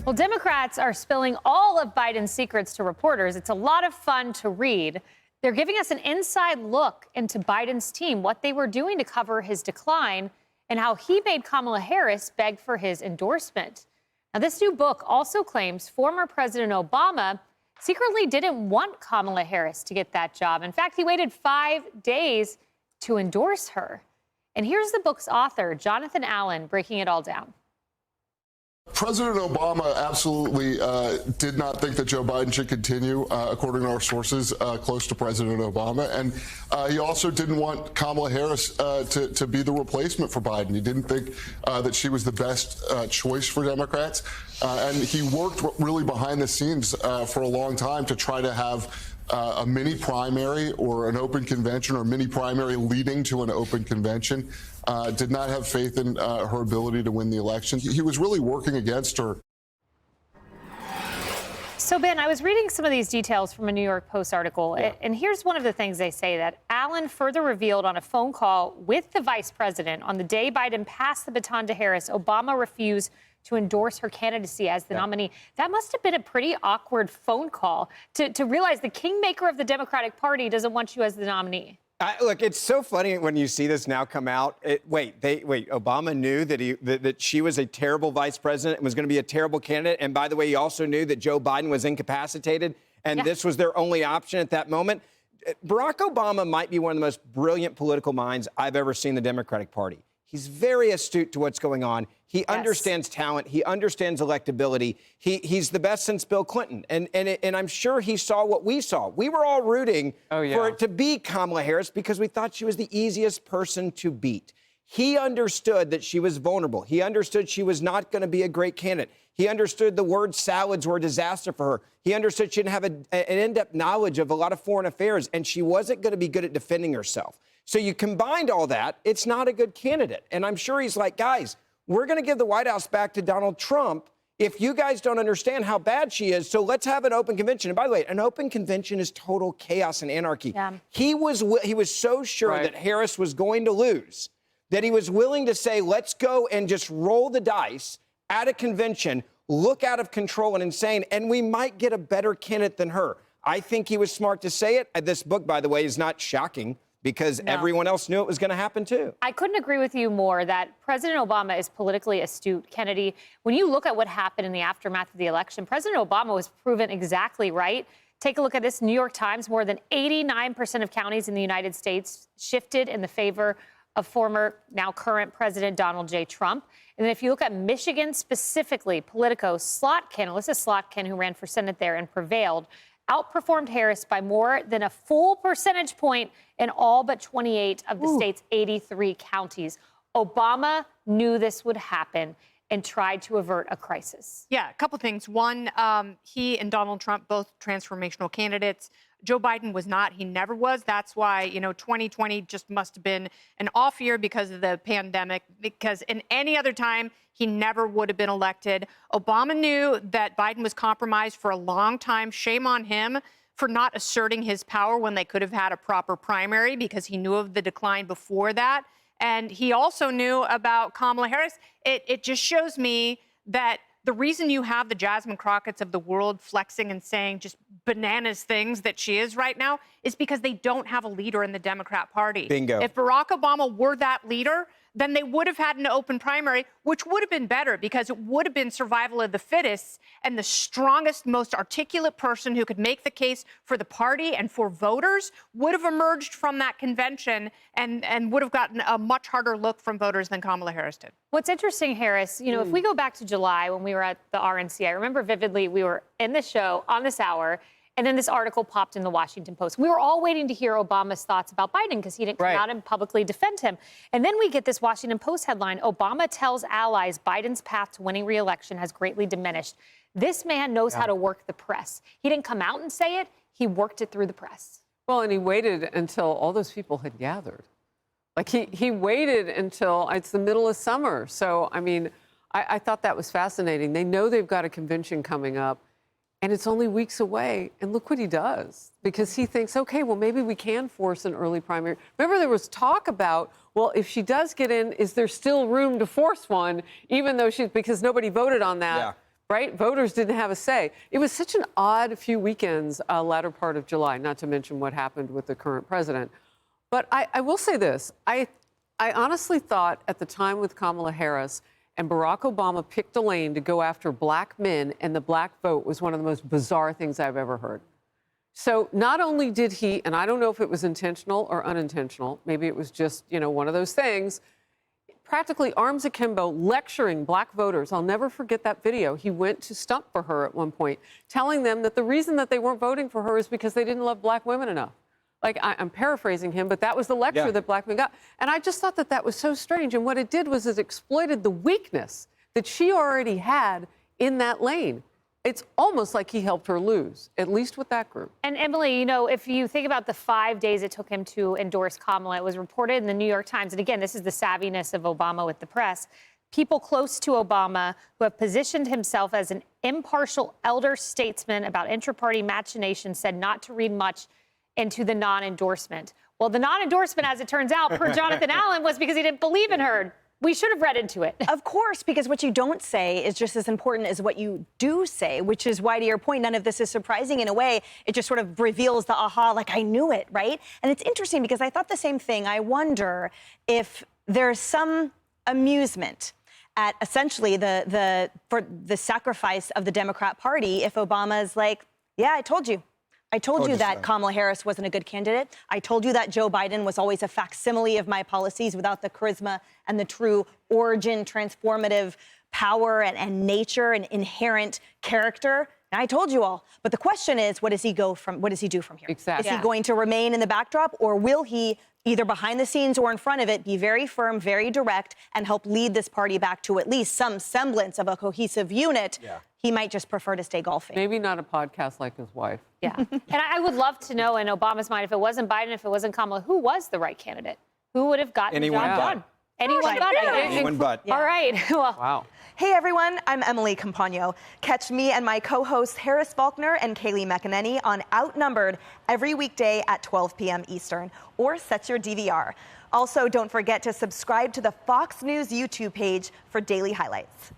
Well, Democrats are spilling all of Biden's secrets to reporters. It's a lot of fun to read. They're giving us an inside look into Biden's team, what they were doing to cover his decline, and how he made Kamala Harris beg for his endorsement. Now, this new book also claims former President Obama secretly didn't want Kamala Harris to get that job. In fact, he waited 5 days to endorse her. And here's the book's author, Jonathan Allen, breaking it all down. President Obama absolutely did not think that Joe Biden should continue, according to our sources close to President Obama. And he also didn't want Kamala Harris to be the replacement for Biden. He didn't think that she was the best choice for Democrats. And he worked really behind the scenes for a long time to try to have a mini primary or an open convention or mini primary leading to an open convention. Did not have faith in her ability to win the election. He was really working against her. So, Ben, I was reading some of these details from a New York Post article, and here's one of the things they say that Allen further revealed on a phone call with the vice president on the day Biden passed the baton to Harris. Obama refused to endorse her candidacy as the nominee. That must have been a pretty awkward phone call to realize the kingmaker of the Democratic Party doesn't want you as the nominee. Look, it's so funny when you see this now come out. Obama knew that she was a terrible vice president and was going to be a terrible candidate. And by the way, he also knew that Joe Biden was incapacitated, and this was their only option at that moment. Barack Obama might be one of the most brilliant political minds I've ever seen in the Democratic Party. He's very astute to what's going on. He understands talent. He understands electability. He's the best since Bill Clinton. And I'm sure he saw what we saw. We were all rooting for it to be Kamala Harris because we thought she was the easiest person to beat. He understood that she was vulnerable. He understood she was not going to be a great candidate. He understood the word salads were a disaster for her. He understood she didn't have an in-depth knowledge of a lot of foreign affairs, and she wasn't going to be good at defending herself. So you combined all that, it's not a good candidate. And I'm sure he's like, guys, we're going to give the White House back to Donald Trump if you guys don't understand how bad she is. So let's have an open convention. And by the way, an open convention is total chaos and anarchy. Yeah. He was so sure that Harris was going to lose that he was willing to say, let's go and just roll the dice at a convention, look out of control and insane, and we might get a better candidate than her. I think he was smart to say it. This book, by the way, is not shocking, because everyone else knew it was going to happen, too. I couldn't agree with you more that President Obama is politically astute. Kennedy, when you look at what happened in the aftermath of the election, President Obama was proven exactly right. Take a look at this. New York Times, more than 89% of counties in the United States shifted in the favor of former, now current President Donald J. Trump. And then if you look at Michigan specifically, Politico, Alyssa Slotkin, who ran for Senate there and prevailed, outperformed Harris by more than a full percentage point in all but 28 of the state's 83 counties. Obama knew this would happen and tried to avert a crisis. Yeah, a couple things. One, he and Donald Trump, both transformational candidates. Joe Biden was not. He never was. That's why, 2020 just must have been an off year because of the pandemic, because in any other time, he never would have been elected. Obama knew that Biden was compromised for a long time. Shame on him for not asserting his power when they could have had a proper primary, because he knew of the decline before that. And he also knew about Kamala Harris. It just shows me that the reason you have the Jasmine Crockett's of the world flexing and saying just bananas things that she is right now is because they don't have a leader in the Democrat Party. Bingo. If Barack Obama were that leader, then they would have had an open primary, which would have been better because it would have been survival of the fittest, and the strongest, most articulate person who could make the case for the party and for voters would have emerged from that convention and would have gotten a much harder look from voters than Kamala Harris did. What's interesting, Harris, if we go back to July when we were at the RNC, I remember vividly we were in the show on this hour, and then this article popped in the Washington Post. We were all waiting to hear Obama's thoughts about Biden because he didn't come out and publicly defend him. And then we get this Washington Post headline, Obama tells allies Biden's path to winning re-election has greatly diminished. This man knows how to work the press. He didn't come out and say it. He worked it through the press. Well, and he waited until all those people had gathered. Like he waited until it's the middle of summer. So, I mean, I thought that was fascinating. They know they've got a convention coming up. And it's only weeks away. And look what he does, because he thinks, OK, well, maybe we can force an early primary. Remember, there was talk about, well, if she does get in, is there still room to force one, even though because nobody voted on that right? Voters didn't have a say. It was such an odd few weekends, latter part of July, not to mention what happened with the current president. But I will say this. I honestly thought at the time with Kamala Harris and Barack Obama picked a lane to go after black men and the black vote was one of the most bizarre things I've ever heard. So not only did he, and I don't know if it was intentional or unintentional, maybe it was just, one of those things, practically arms akimbo lecturing black voters. I'll never forget that video. He went to stump for her at one point, telling them that the reason that they weren't voting for her is because they didn't love black women enough. Like, I'm paraphrasing him, but that was the lecture that black men got. And I just thought that that was so strange. And what it did was it exploited the weakness that she already had in that lane. It's almost like he helped her lose, at least with that group. And Emily, if you think about the 5 days it took him to endorse Kamala, it was reported in the New York Times. And again, this is the savviness of Obama with the press. People close to Obama who have positioned himself as an impartial elder statesman about intra-party machinations said not to read much into the non-endorsement. Well, the non-endorsement, as it turns out, per Jonathan Allen, was because he didn't believe in her. We should have read into it. Of course, because what you don't say is just as important as what you do say, which is why, to your point, none of this is surprising in a way. It just sort of reveals the aha, like, I knew it, right? And it's interesting because I thought the same thing. I wonder if there's some amusement at essentially for the sacrifice of the Democrat Party if Obama's like, yeah, I told you. I told you that Kamala Harris wasn't a good candidate. I told you that Joe Biden was always a facsimile of my policies without the charisma and the true origin, transformative power and nature and inherent character. And I told you all. But the question is, what does he do from here? Exactly. Is he going to remain in the backdrop, or will he, either behind the scenes or in front of it, be very firm, very direct, and help lead this party back to at least some semblance of a cohesive unit? Yeah. He might just prefer to stay golfing. Maybe not a podcast like his wife. Yeah. And I would love to know in Obama's mind, if it wasn't Biden, if it wasn't Kamala, who was the right candidate? Who would have gotten the job done? Anyone but. Anyone but. All right. Well, wow. Hey everyone, I'm Emily Campagno. Catch me and my co-hosts Harris Faulkner and Kaylee McEnany on Outnumbered every weekday at 12 p.m. Eastern, or set your DVR. Also, don't forget to subscribe to the Fox News YouTube page for daily highlights.